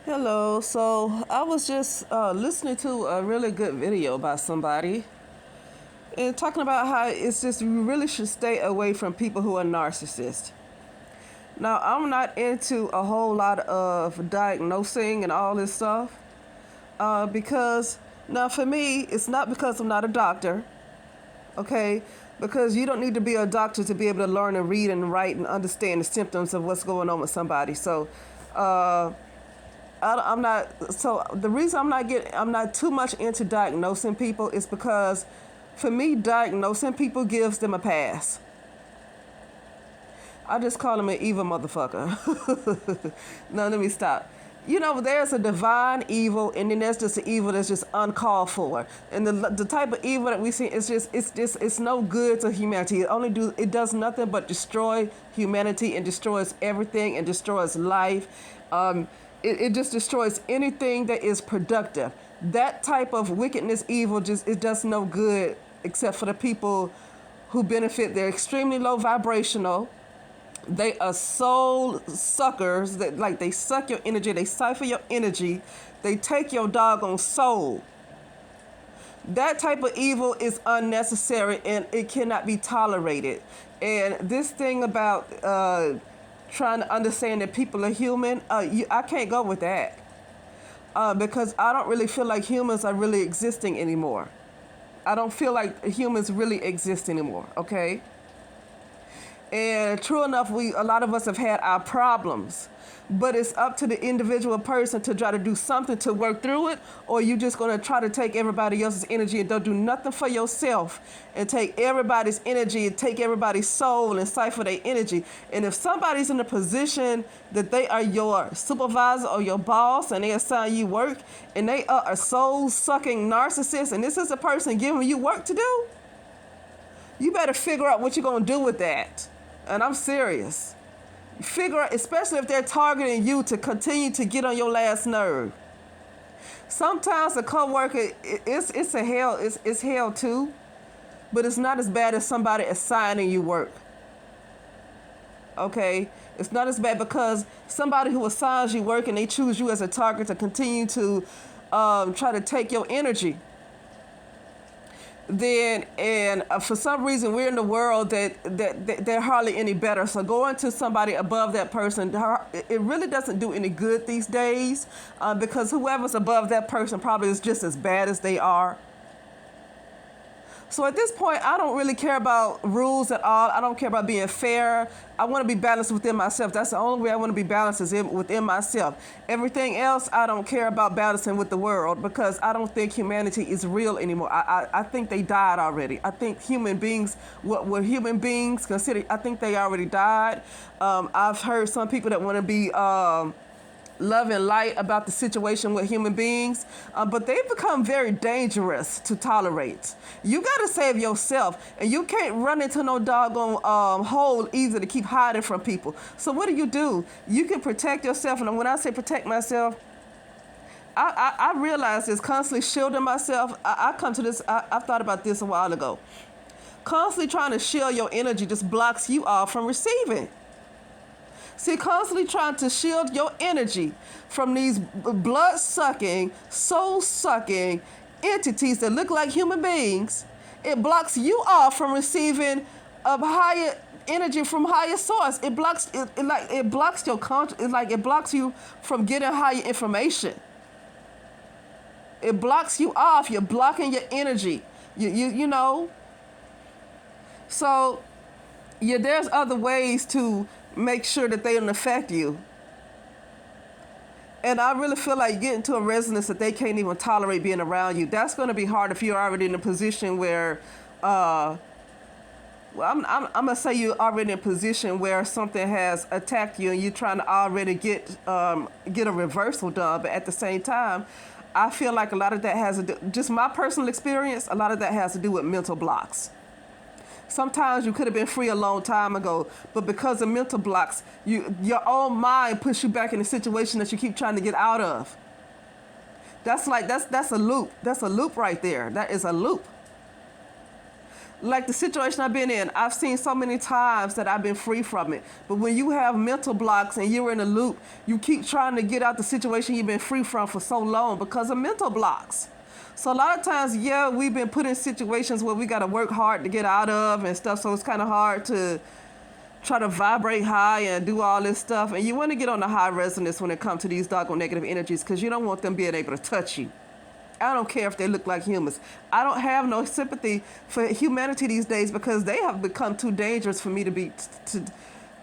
Hello. So I was just listening to a really good video by somebody and talking about how it's just you really should stay away from people who are narcissists. Now, I'm not into a whole lot of diagnosing and all this stuff because now for me, it's not because I'm not a doctor, okay? Because you don't need to be a doctor to be able to learn and read and write and understand the symptoms of what's going on with somebody. So, I'm not. So the reason I'm not too much into diagnosing people is because, for me, diagnosing people gives them a pass. I just call him an evil motherfucker. No, let me stop. You know, there's a divine evil, and then there's just an evil that's just uncalled for. And the type of evil that we see is just it's no good to humanity. It does nothing but destroy humanity and destroys everything and destroys life. It just destroys anything that is productive. That type of wickedness, evil, just it does no good except for the people who benefit. They're extremely low vibrational. They are soul suckers that like they suck your energy, they siphon your energy, they take your doggone soul. That type of evil is unnecessary and it cannot be tolerated. And this thing about trying to understand that people are human, I can't go with that because I don't really feel like humans are really existing anymore. I don't feel like humans really exist anymore, okay? And true enough, a lot of us have had our problems, but it's up to the individual person to try to do something to work through it, or you just gonna try to take everybody else's energy and don't do nothing for yourself and take everybody's energy and take everybody's soul and siphon their energy. And if somebody's in a position that they are your supervisor or your boss and they assign you work and they are a soul sucking narcissist and this is a person giving you work to do, you better figure out what you're gonna do with that. And I'm serious. Figure out, especially if they're targeting you to continue to get on your last nerve. Sometimes a coworker, it's a hell, it's hell too, but it's not as bad as somebody assigning you work. Okay, it's not as bad because somebody who assigns you work and they choose you as a target to continue to try to take your energy. Then and for some reason we're in the world that they're hardly any better, so going to somebody above that person, it really doesn't do any good these days because whoever's above that person probably is just as bad as they are. So at this point, I don't really care about rules at all. I don't care about being fair. I want to be balanced within myself. That's the only way I want to be balanced is within myself. Everything else, I don't care about balancing with the world because I don't think humanity is real anymore. I think they died already. I think human beings, what human beings consider, I think they already died. I've heard some people that want to be love and light about the situation with human beings, but they've become very dangerous to tolerate. You got to save yourself, and you can't run into no doggone hole easy to keep hiding from people. So what do? You can protect yourself, and when I say protect myself, I realize this constantly shielding myself. I come to this, I've thought about this a while ago. Constantly trying to shield your energy just blocks you off from receiving. See, constantly trying to shield your energy from these blood-sucking, soul-sucking entities that look like human beings, it blocks you off from receiving a higher energy from higher source. It blocks it blocks your it blocks you from getting higher information. It blocks you off. You're blocking your energy. You know. So yeah, there's other ways to make sure that they don't affect you. And I really feel like getting to a resonance that they can't even tolerate being around you. That's going to be hard if you're already in a position where, well, I'm going to say you're already in a position where something has attacked you and you're trying to already get a reversal done. But at the same time, I feel like a lot of that has to do, just my personal experience, a lot of that has to do with mental blocks. Sometimes you could have been free a long time ago, but because of mental blocks, your own mind puts you back in a situation that you keep trying to get out of. That's a loop. That's a loop right there. That is a loop. Like the situation I've been in, I've seen so many times that I've been free from it. But when you have mental blocks and you're in a loop, you keep trying to get out the situation you've been free from for so long because of mental blocks. So a lot of times, yeah, we've been put in situations where we got to work hard to get out of and stuff. So it's kind of hard to try to vibrate high and do all this stuff. And you want to get on the high resonance when it comes to these doggone negative energies because you don't want them being able to touch you. I don't care if they look like humans. I don't have no sympathy for humanity these days because they have become too dangerous for me to be.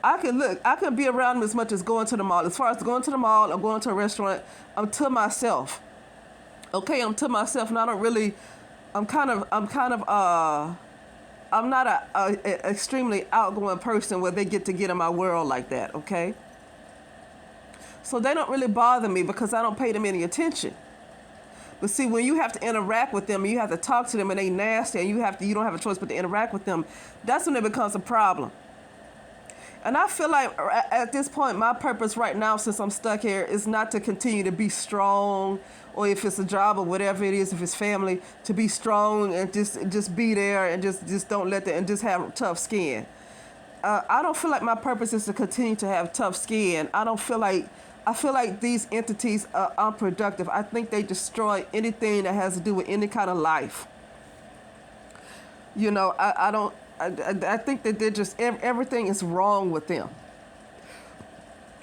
I can be around them as much as going to the mall. As far as going to the mall or going to a restaurant, I'm to myself. Okay, I'm to myself, and I don't really. I'm not a extremely outgoing person where they get in my world like that. Okay. So they don't really bother me because I don't pay them any attention. But see, when you have to interact with them, and you have to talk to them, and they nasty, and you don't have a choice but to interact with them, that's when it becomes a problem. And I feel like at this point, my purpose right now, since I'm stuck here, is not to continue to be strong, or if it's a job or whatever it is, if it's family, to be strong and just be there and just don't let and just have tough skin. I don't feel like my purpose is to continue to have tough skin. I feel like these entities are unproductive. I think they destroy anything that has to do with any kind of life. You know, I think that they're just, everything is wrong with them.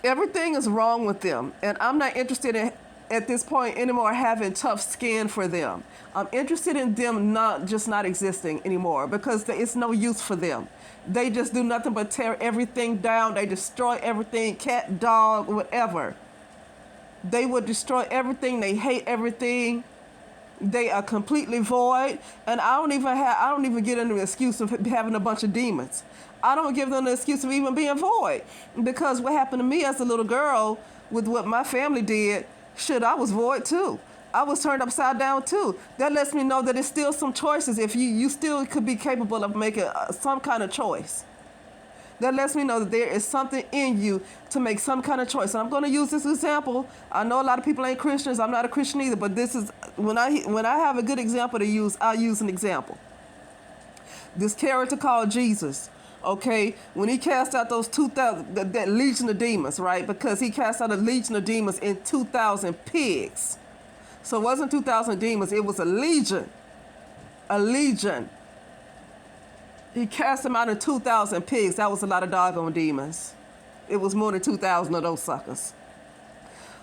Everything is wrong with them. And I'm not interested in, at this point anymore, having tough skin for them. I'm interested in them not existing anymore because it's no use for them. They just do nothing but tear everything down. They destroy everything, cat, dog, whatever. They would destroy everything. They hate everything. They are completely void. And I don't even get into the excuse of having a bunch of demons. I don't give them the excuse of even being void. Because what happened to me as a little girl with what my family did, shit, I was void too. I was turned upside down too. That lets me know that it's still some choices. If you still could be capable of making some kind of choice. That lets me know that there is something in you to make some kind of choice. And I'm going to use this example. I know a lot of people ain't Christians. I'm not a Christian either. But this is when I have a good example to use, I'll use an example. This character called Jesus. Okay, when he cast out those 2,000, that legion of demons, right? Because he cast out a legion of demons in 2,000 pigs. So it wasn't 2,000 demons, it was a legion. A legion. He cast them out in 2,000 pigs. That was a lot of doggone demons. It was more than 2,000 of those suckers.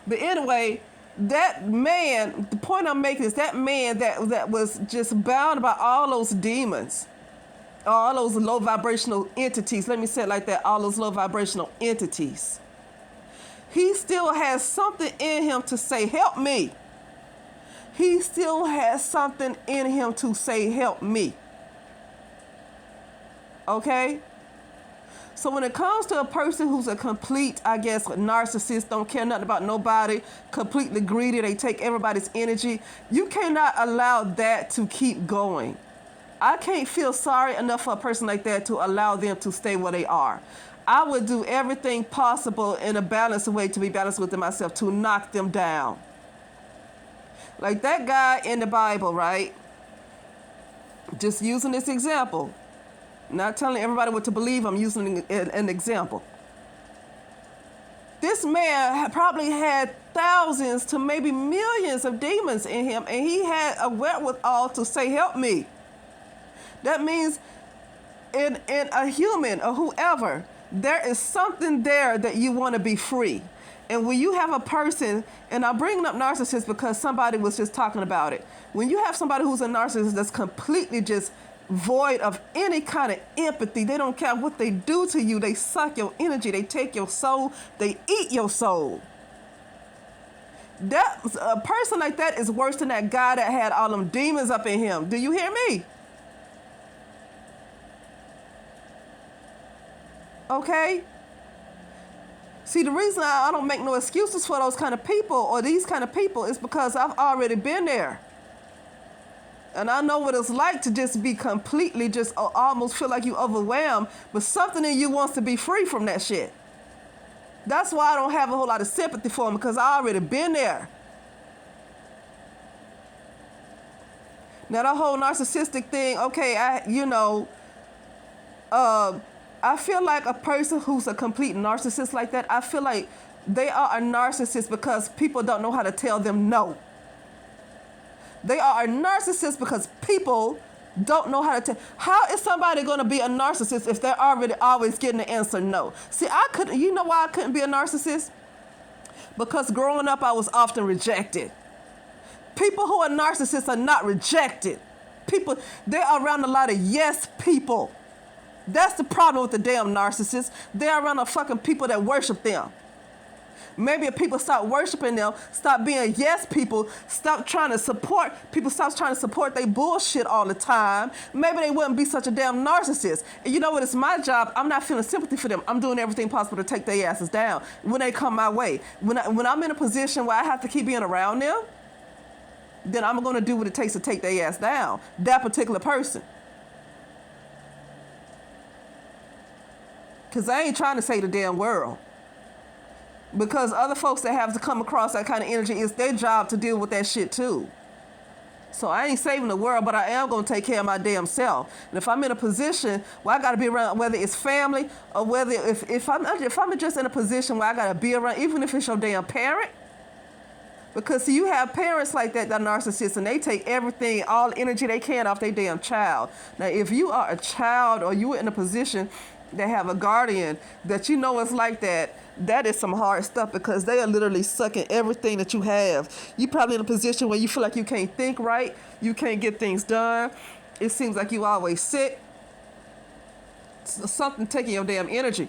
But anyway, that man, the point I'm making is that man that was just bound by all those demons, all those low vibrational entities, let me say it like that, all those low vibrational entities. He still has something in him to say, help me. He still has something in him to say, help me. Okay? So when it comes to a person who's a complete, I guess, narcissist, don't care nothing about nobody, completely greedy, they take everybody's energy, you cannot allow that to keep going. I can't feel sorry enough for a person like that to allow them to stay where they are. I would do everything possible in a balanced way to be balanced with myself to knock them down. Like that guy in the Bible, right? Just using this example. Not telling everybody what to believe, I'm using an example. This man probably had thousands to maybe millions of demons in him, and he had a wherewithal to say, help me. That means in a human or whoever, there is something there that you want to be free. And when you have a person, and I'm bringing up narcissists because somebody was just talking about it. When you have somebody who's a narcissist that's completely just void of any kind of empathy, they don't care what they do to you. They suck your energy. They take your soul. They eat your soul. That a person like that is worse than that guy that had all them demons up in him. Do you hear me? Okay? See, the reason I don't make no excuses for those kind of people or these kind of people is because I've already been there. And I know what it's like to just be completely just almost feel like you overwhelmed, but something in you wants to be free from that shit. That's why I don't have a whole lot of sympathy for them, because I already been there. Now that whole narcissistic thing, okay, I feel like a person who's a complete narcissist like that, I feel like they are a narcissist because people don't know how to tell them no. They are a narcissist because people don't know how to tell. How is somebody going to be a narcissist if they're already always getting the answer no? See, I couldn't, you know why I couldn't be a narcissist? Because growing up, I was often rejected. People who are narcissists are not rejected. People, they're around a lot of yes people. That's the problem with the damn narcissists. They're around a fucking people that worship them. Maybe if people stop worshiping them, stop being yes people, stop trying to support, people stop trying to support their bullshit all the time, maybe they wouldn't be such a damn narcissist. And you know what, it's my job, I'm not feeling sympathy for them. I'm doing everything possible to take their asses down when they come my way. When I'm in a position where I have to keep being around them, then I'm going to do what it takes to take their ass down, that particular person. Because I ain't trying to save the damn world. Because other folks that have to come across that kind of energy, it's their job to deal with that shit too. So I ain't saving the world, but I am going to take care of my damn self. And if I'm in a position where I got to be around, whether it's family or whether if I'm just in a position where I got to be around, even if it's your damn parent. Because see, you have parents like that are narcissists, and they take everything, all the energy they can off their damn child. Now, if you are a child or you are in a position that have a guardian that you know is like that, that is some hard stuff because they are literally sucking everything that you have. You probably in a position where you feel like you can't think right, you can't get things done. It seems like you always sick. Something taking your damn energy.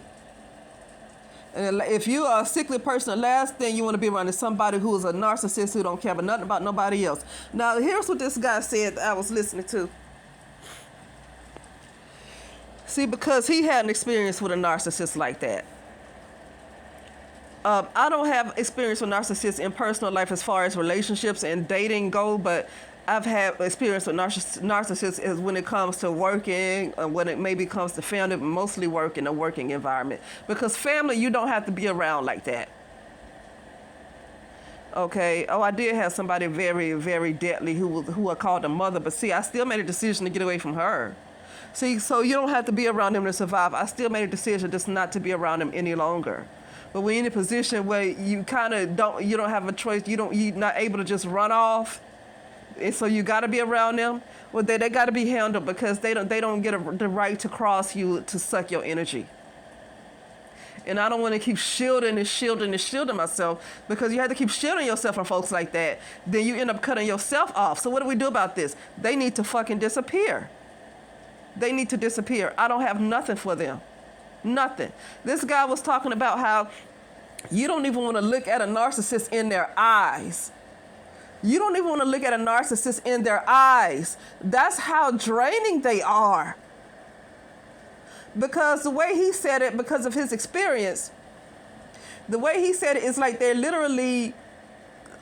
And if you are a sickly person, the last thing you want to be around is somebody who is a narcissist who don't care about nothing about nobody else. Now, here's what this guy said that I was listening to. See, because he had an experience with a narcissist like that. I don't have experience with narcissists in personal life as far as relationships and dating go, but I've had experience with narcissists is when it comes to working, when it maybe comes to family, but mostly work in a working environment. Because family, you don't have to be around like that. Okay. Oh, I did have somebody very, very deadly who I called a mother, but see, I still made a decision to get away from her. See, so you don't have to be around them to survive. I still made a decision just not to be around them any longer. But when you're in a position where you kind of you don't have a choice, you're not able to just run off, and so you got to be around them. Well, they got to be handled because they don't get the right to cross you to suck your energy. And I don't want to keep shielding myself, because you have to keep shielding yourself from folks like that. Then you end up cutting yourself off. So what do we do about this? They need to fucking disappear. They need to disappear. I don't have nothing for them. Nothing. This guy was talking about how you don't even want to look at a narcissist in their eyes. You don't even want to look at a narcissist in their eyes. That's how draining they are. Because the way he said it, because of his experience, the way he said it is like they're literally,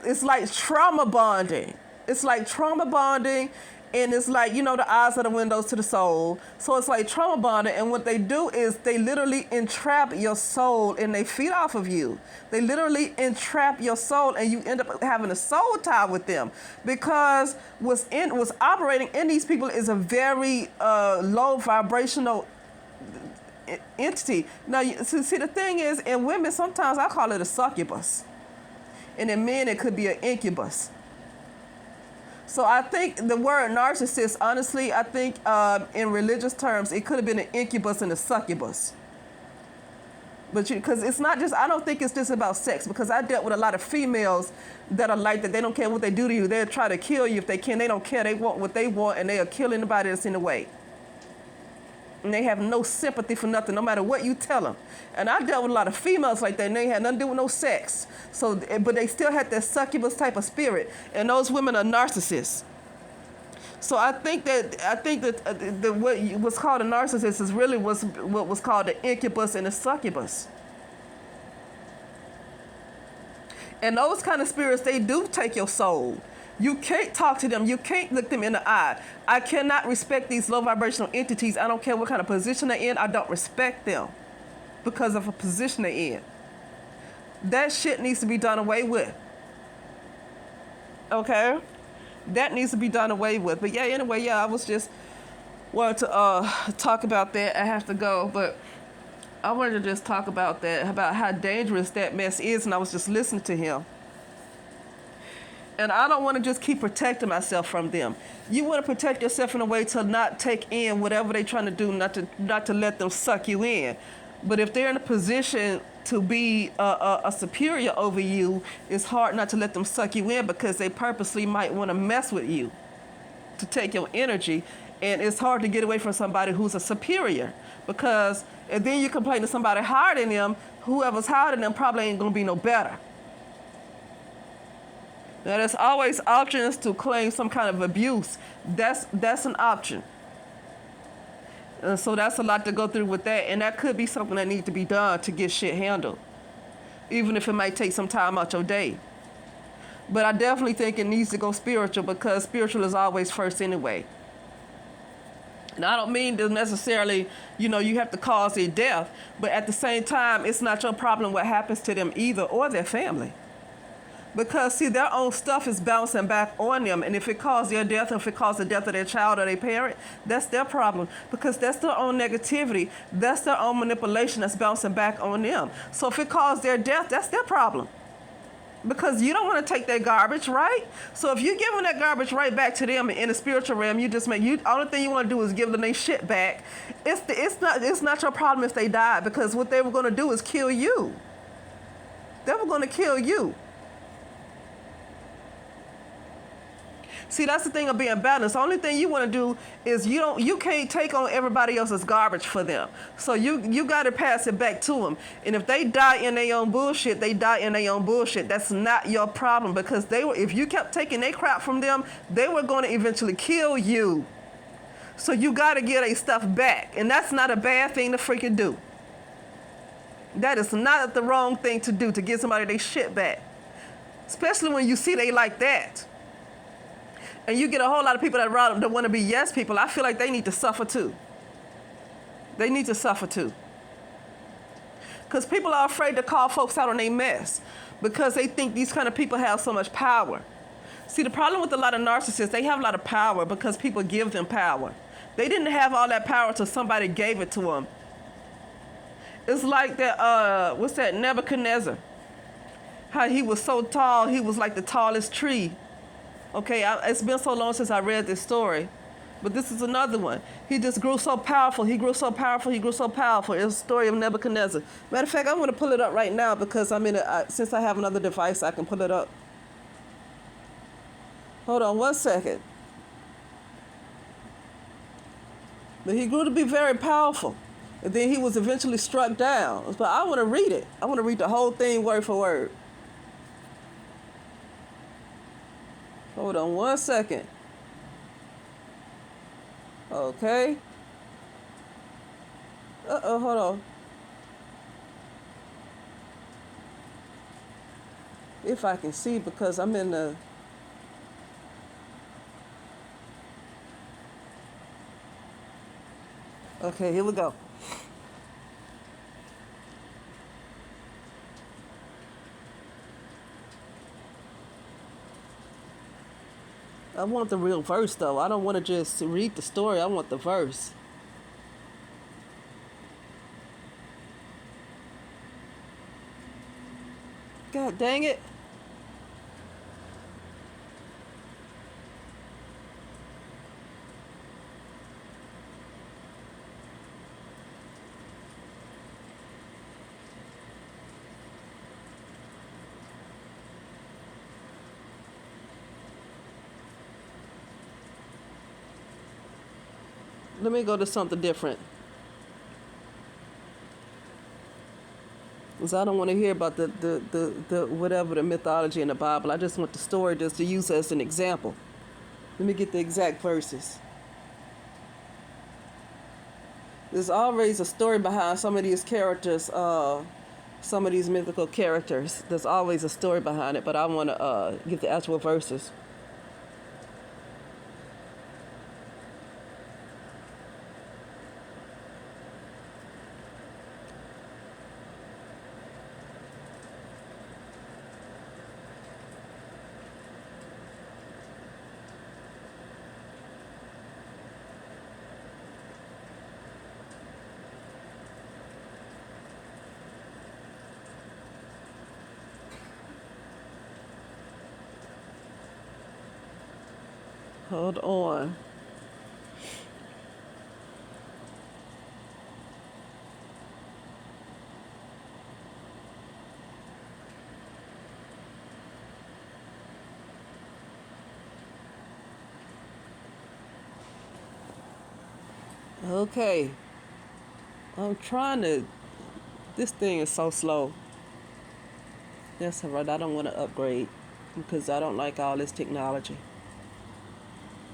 it's like trauma bonding. It's like trauma bonding. And it's like, the eyes are the windows to the soul. So it's like trauma bonding. And what they do is they literally entrap your soul and they feed off of you. They literally entrap your soul and you end up having a soul tie with them. Because what's operating in these people is a very low vibrational entity. Now, see, the thing is, in women, sometimes I call it a succubus. And in men, it could be an incubus. So I think the word narcissist, honestly, I think in religious terms, it could have been an incubus and a succubus. But because it's not just, I don't think it's just about sex, because I dealt with a lot of females that are like that. They don't care what they do to you. They'll try to kill you if they can. They don't care. They want what they want, and they'll kill anybody that's in the way. And they have no sympathy for nothing, no matter what you tell them. And I dealt with a lot of females like that, and they had nothing to do with no sex. So, but they still had that succubus type of spirit, and those women are narcissists. So I think that what's called a narcissist is really what was called the incubus and the succubus. And those kind of spirits, they do take your soul. You can't talk to them. You can't look them in the eye. I cannot respect these low vibrational entities. I don't care what kind of position they're in. I don't respect them because of a position they're in. That shit needs to be done away with. Okay? That needs to be done away with. But yeah, anyway, yeah, I was just wanted to talk about that. I have to go, but I wanted to just talk about that, about how dangerous that mess is, and I was just listening to him. And I don't want to just keep protecting myself from them. You want to protect yourself in a way to not take in whatever they're trying to do, not to let them suck you in. But if they're in a position to be a superior over you, it's hard not to let them suck you in because they purposely might want to mess with you to take your energy. And it's hard to get away from somebody who's a superior because if then you complain to somebody higher than them, whoever's higher than them probably ain't going to be no better. Now, there's always options to claim some kind of abuse. That's an option. And so that's a lot to go through with that. And that could be something that needs to be done to get shit handled, even if it might take some time out your day. But I definitely think it needs to go spiritual because spiritual is always first anyway. And I don't mean to necessarily, you have to cause their death. But at the same time, it's not your problem what happens to them either or their family. Because, see, their own stuff is bouncing back on them. And if it caused their death, or if it caused the death of their child or their parent, that's their problem. Because that's their own negativity. That's their own manipulation that's bouncing back on them. So if it caused their death, that's their problem. Because you don't want to take that garbage, right? So if you're giving that garbage right back to them in the spiritual realm, only thing you want to do is give them their shit back. It's not your problem if they died, because what they were going to do is kill you. They were going to kill you. See, that's the thing of being balanced. The only thing you want to do is you can't take on everybody else's garbage for them. So you got to pass it back to them. And if they die in their own bullshit, they die in their own bullshit. That's not your problem, because if you kept taking their crap from them, they were going to eventually kill you. So you got to get their stuff back. And that's not a bad thing to freaking do. That is not the wrong thing to do, to give somebody their shit back. Especially when you see they like that. And you get a whole lot of people that want to be yes people. I feel like they need to suffer too. They need to suffer too. Because people are afraid to call folks out on their mess because they think these kind of people have so much power. See, the problem with a lot of narcissists, they have a lot of power because people give them power. They didn't have all that power until somebody gave it to them. It's like that, what's that, Nebuchadnezzar. How he was so tall, he was like the tallest tree. Okay, it's been so long since I read this story, but this is another one. He just grew so powerful. He grew so powerful. He grew so powerful. It's a story of Nebuchadnezzar. Matter of fact, I'm going to pull it up right now because since I have another device, I can pull it up. Hold on 1 second. But he grew to be very powerful, and then he was eventually struck down. But I want to read it. I want to read the whole thing word for word. Hold on 1 second. Okay. Hold on. If I can see, because I'm in the... Okay, here we go. I want the real verse, though. I don't want to just read the story. I want the verse. God dang it. Let me go to something different. Because I don't want to hear about the whatever, the mythology in the Bible. I just want the story just to use as an example. Let me get the exact verses. There's always a story behind some of these characters, some of these mythical characters. There's always a story behind it, but I want to get the actual verses. Hold on. Okay. I'm trying to. This thing is so slow. That's right. I don't want to upgrade because I don't like all this technology.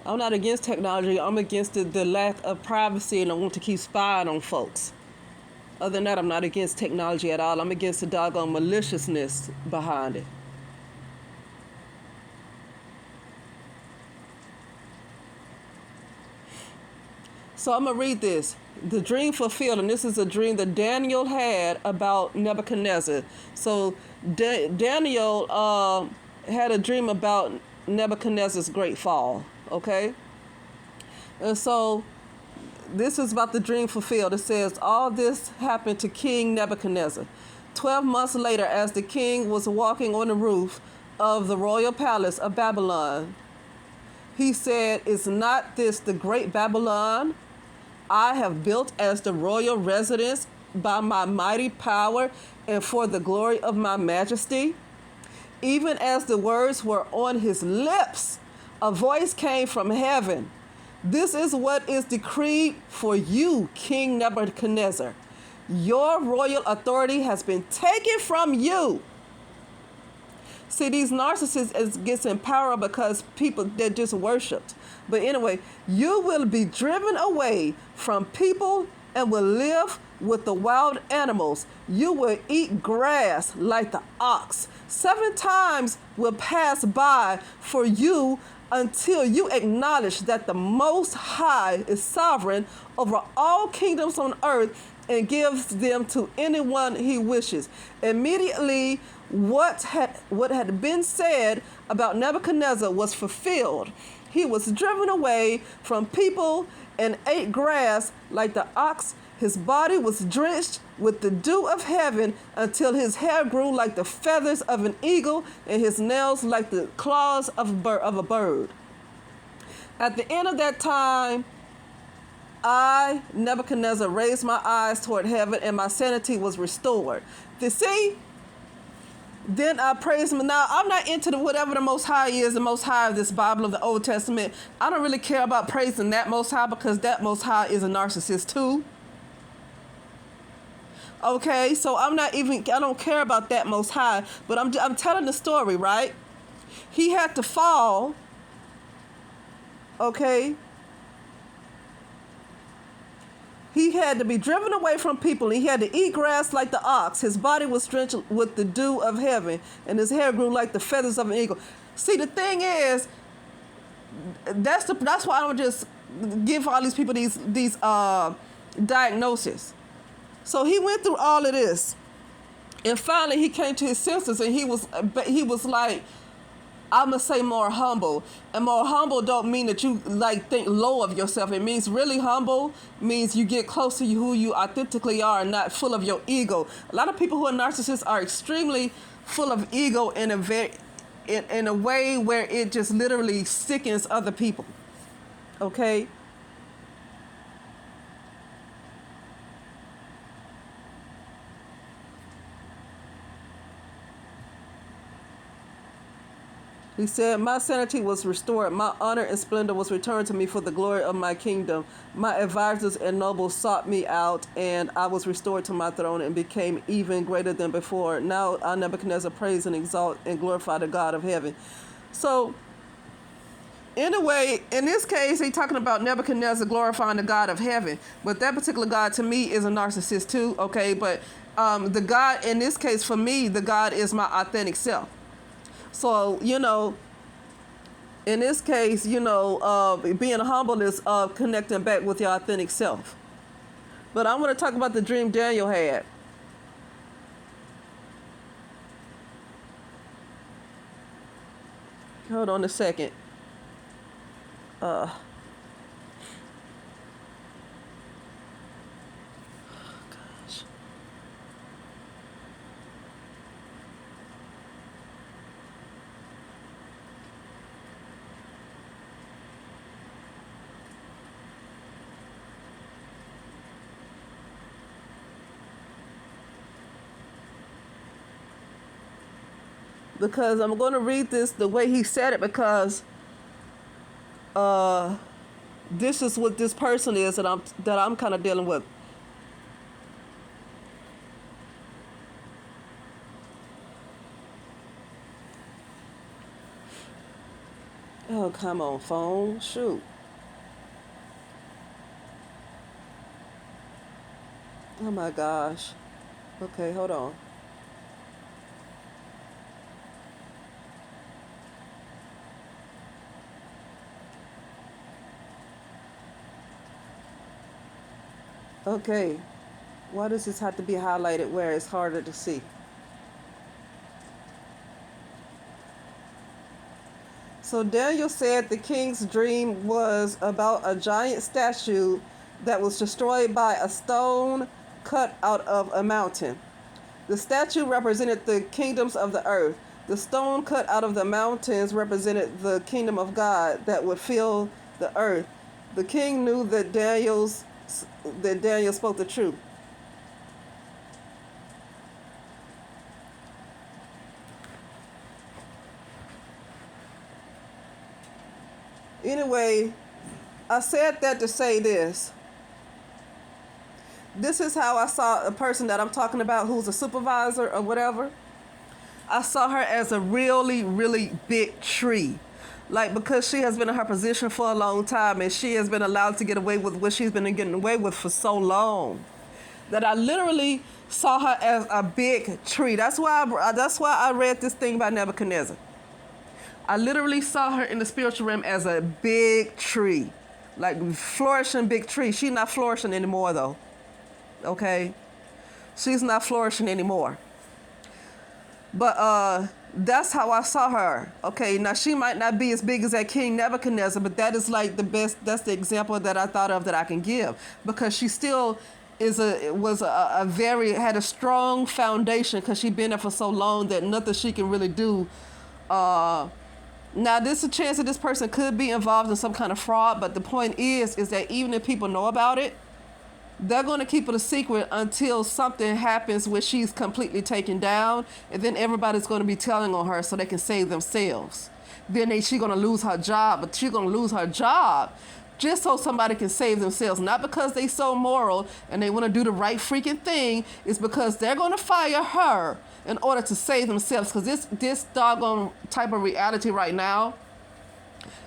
I'm not against technology. I'm against the lack of privacy and I want to keep spying on folks. Other than that, I'm not against technology at all. I'm against the doggone maliciousness behind it. So I'm going to read this. The dream fulfilled, and this is a dream that Daniel had about Nebuchadnezzar. So Daniel had a dream about Nebuchadnezzar's great fall, okay? And so this is about the dream fulfilled. It says, all this happened to King Nebuchadnezzar. 12 months later, as the king was walking on the roof of the royal palace of Babylon, he said, is not this the great Babylon I have built as the royal residence by my mighty power and for the glory of my majesty? Even as the words were on his lips, a voice came from heaven. This is what is decreed for you, King Nebuchadnezzar. Your royal authority has been taken from you. See, these narcissists gets in power because people, they're just worshipped. But anyway, you will be driven away from people and will live with the wild animals. You will eat grass like the ox. 7 times will pass by for you until you acknowledge that the Most High is sovereign over all kingdoms on earth and gives them to anyone he wishes. Immediately, what had been said about Nebuchadnezzar was fulfilled. He was driven away from people and ate grass like the ox. His body was drenched with the dew of heaven until his hair grew like the feathers of an eagle and his nails like the claws of a bird. At the end of that time, I, Nebuchadnezzar, raised my eyes toward heaven and my sanity was restored. You see? Then I praised him. Now, I'm not into whatever the Most High is, the Most High of this Bible of the Old Testament. I don't really care about praising that Most High because that Most High is a narcissist too. Okay, so I don't care about that Most High, but I'm telling the story, right? He had to fall, okay? He had to be driven away from people. He had to eat grass like the ox. His body was drenched with the dew of heaven, and his hair grew like the feathers of an eagle. See, the thing is, that's why I don't just give all these people these diagnoses. So he went through all of this, and finally he came to his senses, and he was like, I'm gonna say more humble. And more humble don't mean that you like think low of yourself. It means really humble means you get close to who you authentically are and not full of your ego. A lot of people who are narcissists are extremely full of ego in a way where it just literally sickens other people. Okay? He said, my sanity was restored. My honor and splendor was returned to me for the glory of my kingdom. My advisors and nobles sought me out, and I was restored to my throne and became even greater than before. Now I, Nebuchadnezzar, praise and exalt and glorify the God of heaven. So, anyway, in this case, he's talking about Nebuchadnezzar glorifying the God of heaven. But that particular God, to me, is a narcissist too, okay? But the God, in this case, for me, the God is my authentic self. So, in this case, being humble is connecting back with your authentic self. But I want to talk about the dream Daniel had. Hold on a second. because I'm going to read this the way he said it, because uh, this is what this person is that I'm kind of dealing with. Oh, come on, phone. Shoot. Oh my gosh. Okay, hold on. Okay. Why does this have to be highlighted where it's harder to see? So Daniel said the king's dream was about a giant statue that was destroyed by a stone cut out of a mountain. The statue represented the kingdoms of the earth. The stone cut out of the mountains represented the kingdom of God that would fill the earth. The king knew that Daniel spoke the truth. Anyway, I said that to say this. This is how I saw a person that I'm talking about who's a supervisor or whatever. I saw her as a really, really big tree. Like, because she has been in her position for a long time and she has been allowed to get away with what she's been getting away with for so long, that I literally saw her as a big tree. That's why I read this thing by Nebuchadnezzar. I literally saw her in the spiritual realm as a big tree, like flourishing big tree. She's not flourishing anymore though. Okay, she's not flourishing anymore. But that's how I saw her. Okay, now she might not be as big as that King Nebuchadnezzar, but that is like the best. That's the example that I thought of that I can give, because she still had a strong foundation, because she'd been there for so long that nothing she can really do. Now, there's a chance that this person could be involved in some kind of fraud, but the point is that even if people know about it, they're going to keep it a secret until something happens where she's completely taken down, and then everybody's going to be telling on her so they can save themselves. Then she's going to lose her job, but she's going to lose her job just so somebody can save themselves. Not because they so moral and they want to do the right freaking thing. It's because they're going to fire her in order to save themselves. Because this doggone type of reality right now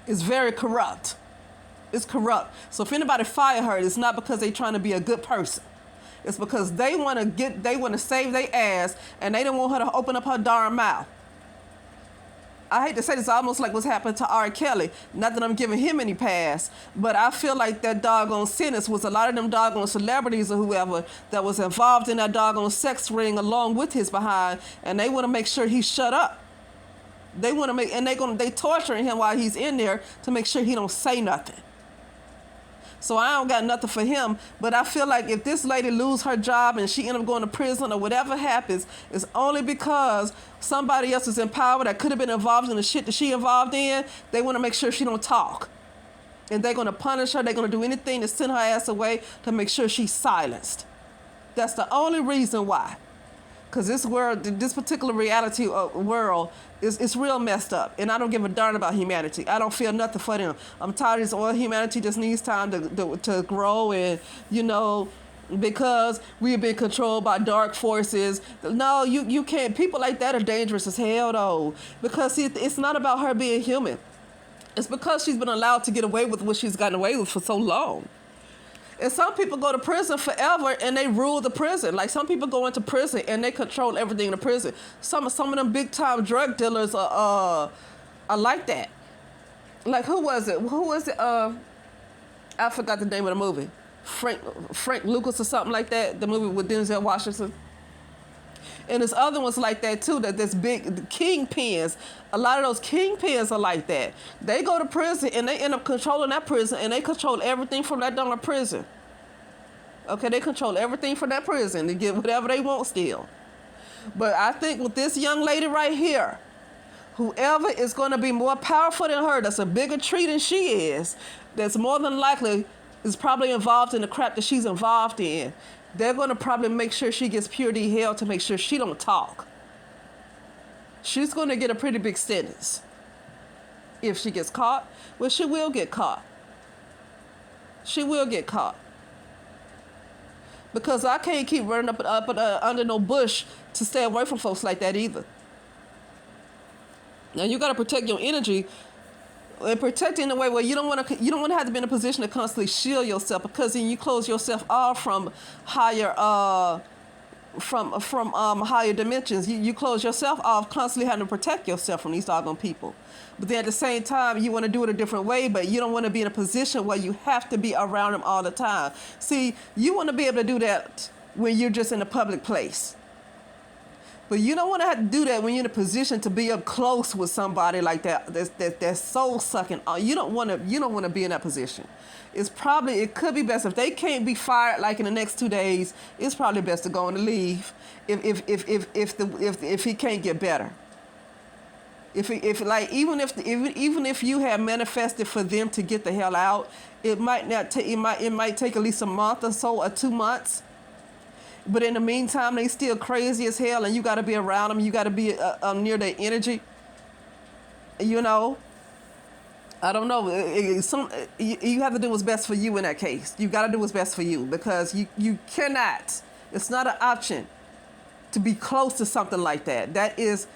is very corrupt. It's corrupt. So if anybody fire her, it's not because they're trying to be a good person. It's because they want to save their ass, and they don't want her to open up her darn mouth. I hate to say this, almost like what's happened to R. Kelly. Not that I'm giving him any pass, but I feel like that doggone sentence was a lot of them doggone celebrities or whoever that was involved in that doggone sex ring along with his behind, and they want to make sure he shut up. They want to make, and they torturing him while he's in there to make sure he don't say nothing. So I don't got nothing for him, but I feel like if this lady lose her job and she end up going to prison or whatever happens, it's only because somebody else is in power that could have been involved in the shit that she involved in. They want to make sure she don't talk. And they're going to punish her. They're going to do anything to send her ass away to make sure she's silenced. That's the only reason why. Because this particular reality world, it's real messed up. And I don't give a darn about humanity. I don't feel nothing for them. I'm tired of this oil. Humanity just needs time to grow, and, because we've been controlled by dark forces. No, you can't. People like that are dangerous as hell, though. Because it's not about her being human. It's because she's been allowed to get away with what she's gotten away with for so long. And some people go to prison forever and they rule the prison. Like, some people go into prison and they control everything in the prison. Some of them big time drug dealers are like that. Like, who was it? I forgot the name of the movie. Frank Lucas or something like that. The movie with Denzel Washington. And there's other ones like that too, that's big kingpins. A lot of those kingpins are like that. They go to prison and they end up controlling that prison, and they control everything from that darn prison. Okay, they control everything from that prison to get whatever they want still. But I think with this young lady right here, whoever is going to be more powerful than her, that's a bigger tree than she is, that's more than likely is probably involved in the crap that she's involved in. They're going to probably make sure she gets purity hell to make sure she don't talk. She's going to get a pretty big sentence. If she gets caught, well, she will get caught. She will get caught. Because I can't keep running up under no bush to stay away from folks like that either. Now you got to protect your energy, and protect it in a way where you don't want to have to be in a position to constantly shield yourself, because then you close yourself off from higher higher dimensions. You close yourself off constantly having to protect yourself from these doggone people. But then at the same time, you want to do it a different way, but you don't want to be in a position where you have to be around them all the time. See, you want to be able to do that when you're just in a public place. But you don't want to have to do that when you're in a position to be up close with somebody like that. That's soul sucking. You don't want to be in that position. It could be best if they can't be fired like in the next 2 days. It's probably best to go on the leave if he can't get better. Even if you have manifested for them to get the hell out, it might take at least a month or so, or 2 months. But in the meantime, they still crazy as hell, and you got to be around them. You got to be near their energy. You know, I don't know. You have to do what's best for you in that case. You got to do what's best for you, because you cannot. It's not an option to be close to something like that. That is,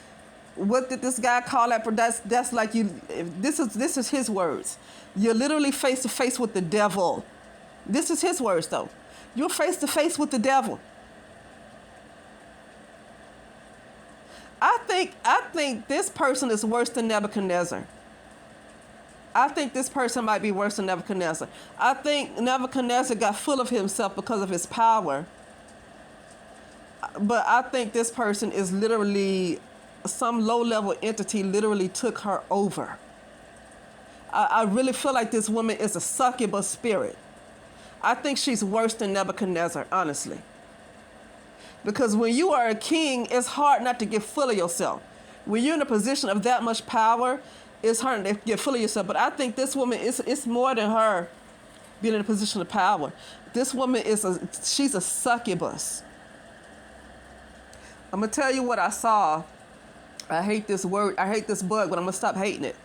what did this guy call that? That's like you. This is his words. You're literally face to face with the devil. This is his words, though. You're face to face with the devil. I think this person is worse than Nebuchadnezzar. I think this person might be worse than Nebuchadnezzar. I think Nebuchadnezzar got full of himself because of his power. But I think this person is literally, some low-level entity literally took her over. I really feel like this woman is a succubus spirit. I think she's worse than Nebuchadnezzar, honestly. Because when you are a king, it's hard not to get full of yourself. When you're in a position of that much power, it's hard to get full of yourself. But I think this woman, it's more than her being in a position of power. This woman she's a succubus. I'm going to tell you what I saw. I hate this word. I hate this bug, but I'm going to stop hating it.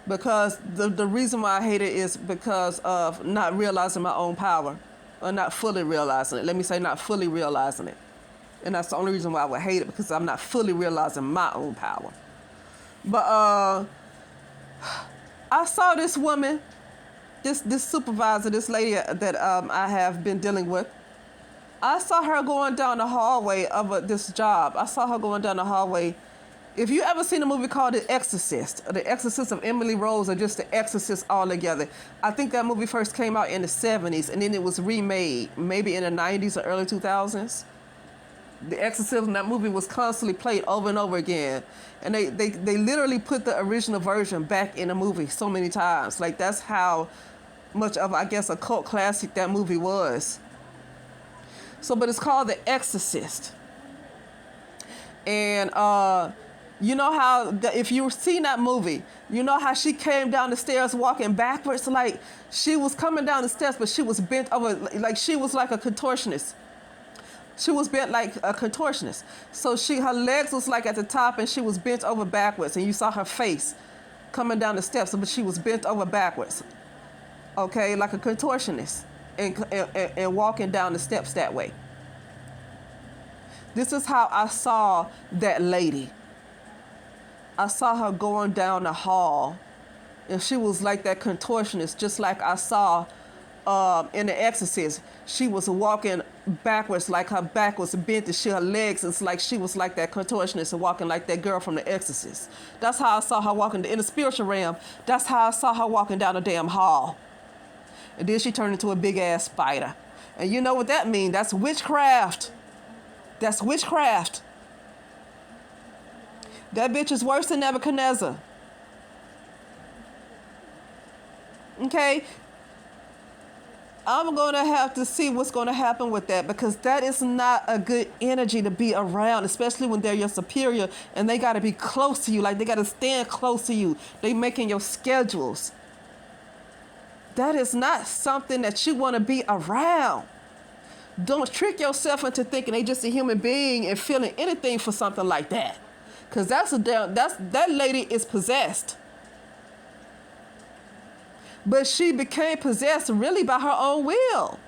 Because the reason why I hate it is because of not realizing my own power. Or not fully realizing it. Let me say not fully realizing it. And that's the only reason why I would hate it, because I'm not fully realizing my own power. But I saw this woman, this supervisor, this lady that I have been dealing with. I saw her going down the hallway of this job. I saw her going down the hallway. If you ever seen a movie called The Exorcist, or The Exorcist of Emily Rose, or just The Exorcist all together, I think that movie first came out in the 70s, and then it was remade maybe in the 90s or early 2000s. The Exorcism, that movie was constantly played over and over again. And they literally put the original version back in the movie so many times. Like, that's how much of, I guess, a cult classic that movie was. So, but it's called The Exorcist. And you know how, if you've seen that movie, you know how she came down the stairs walking backwards? Like, she was coming down the steps, but she was bent over, like she was like a contortionist. She was bent like a contortionist. So her legs was like at the top, and she was bent over backwards. And you saw her face coming down the steps, but she was bent over backwards. Okay, like a contortionist, and walking down the steps that way. This is how I saw that lady. I saw her going down the hall, and she was like that contortionist, just like I saw in The Exorcist. She was walking backwards, like her back was bent, and her legs, it's like she was like that contortionist and walking like that girl from The Exorcist. That's how I saw her walking in the spiritual realm. That's how I saw her walking down the damn hall. And then she turned into a big ass spider. And you know what that means? That's witchcraft. That's witchcraft. That bitch is worse than Nebuchadnezzar. Okay? I'm going to have to see what's going to happen with that, because that is not a good energy to be around, especially when they're your superior and they got to be close to you. Like, they got to stand close to you. They making your schedules. That is not something that you want to be around. Don't trick yourself into thinking they just a human being and feeling anything for something like that. Cause that lady is possessed. But she became possessed really by her own will.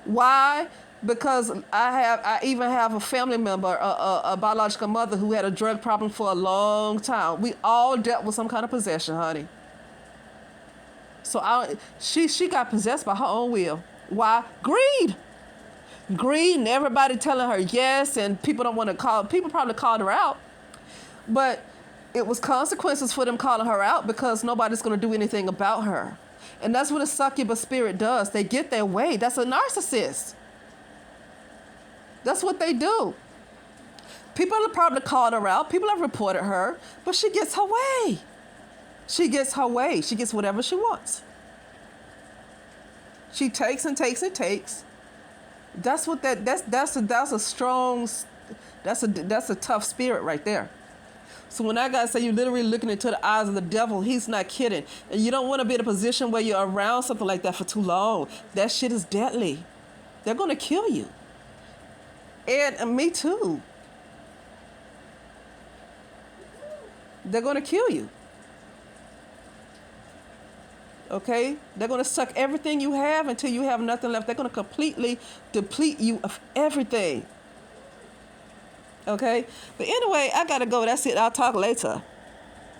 Why? Because I even have a family member, a biological mother who had a drug problem for a long time. We all dealt with some kind of possession, honey. So she got possessed by her own will. Why? Greed. Greed and everybody telling her yes, and people don't want to call. People probably called her out, but it was consequences for them calling her out because nobody's going to do anything about her. And that's what a succubus spirit does. They get their way. That's a narcissist. That's what they do. People have probably called her out. People have reported her, but she gets her way. She gets her way. She gets whatever she wants. She takes and takes and takes. That's what that's a strong, that's a tough spirit right there. So when that guy say you're literally looking into the eyes of the devil, he's not kidding. And you don't want to be in a position where you're around something like that for too long. That shit is deadly. They're going to kill you. And me too. They're going to kill you. Okay? They're going to suck everything you have until you have nothing left. They're going to completely deplete you of everything. Okay? But anyway, I got to go. That's it. I'll talk later.